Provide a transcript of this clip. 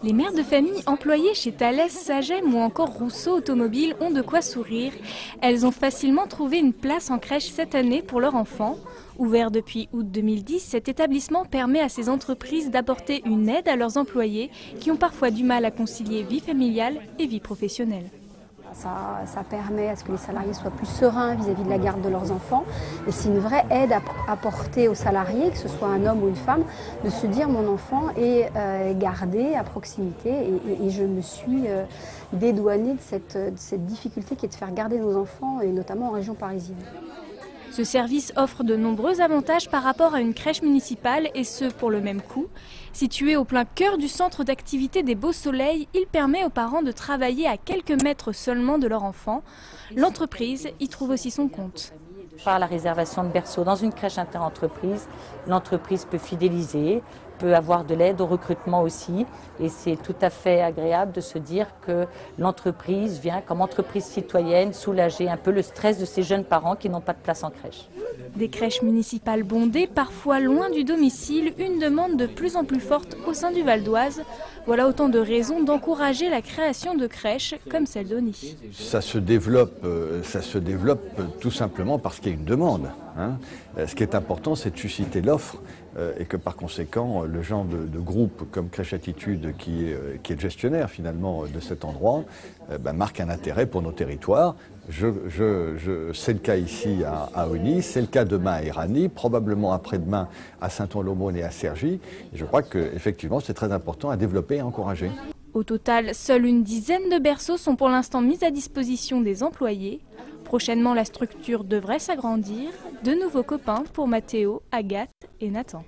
Les mères de famille employées chez Thales, Sagem ou encore Rousseau Automobile ont de quoi sourire. Elles ont facilement trouvé une place en crèche cette année pour leur enfant. Ouvert depuis août 2010, cet établissement permet à ces entreprises d'apporter une aide à leurs employés qui ont parfois du mal à concilier vie familiale et vie professionnelle. Ça permet à ce que les salariés soient plus sereins vis-à-vis de la garde de leurs enfants. Et c'est une vraie aide à apporter aux salariés, que ce soit un homme ou une femme, de se dire mon enfant est gardé à proximité. Et je me suis dédouanée de cette difficulté qui est de faire garder nos enfants, et notamment en région parisienne. Ce service offre de nombreux avantages par rapport à une crèche municipale, et ce pour le même coût. Situé au plein cœur du centre d'activité des Beaux Soleils, il permet aux parents de travailler à quelques mètres seulement de leur enfant. L'entreprise y trouve aussi son compte. Par la réservation de berceaux dans une crèche interentreprise, l'entreprise peut fidéliser, peut avoir de l'aide au recrutement aussi. Et c'est tout à fait agréable de se dire que l'entreprise vient comme entreprise citoyenne soulager un peu le stress de ces jeunes parents qui n'ont pas de place en crèche. Des crèches municipales bondées, parfois loin du domicile, une demande de plus en plus forte au sein du Val d'Oise. Voilà autant de raisons d'encourager la création de crèches comme celle d'Ony. Ça se développe tout simplement parce qu'il y a une demande. Ce qui est important, c'est de susciter l'offre et que par conséquent, le genre de groupe comme Crèche Attitude, qui est le gestionnaire finalement de cet endroit, marque un intérêt pour nos territoires. C'est le cas ici à Ony, c'est le cas demain à Éragny, probablement après-demain à Saint-Ouen-l'Aumône et à Cergy. Et je crois qu'effectivement, c'est très important à développer et à encourager. Au total, seule une dizaine de berceaux sont pour l'instant mis à disposition des employés. Prochainement, la structure devrait s'agrandir. De nouveaux copains pour Mathéo, Agathe et Nathan.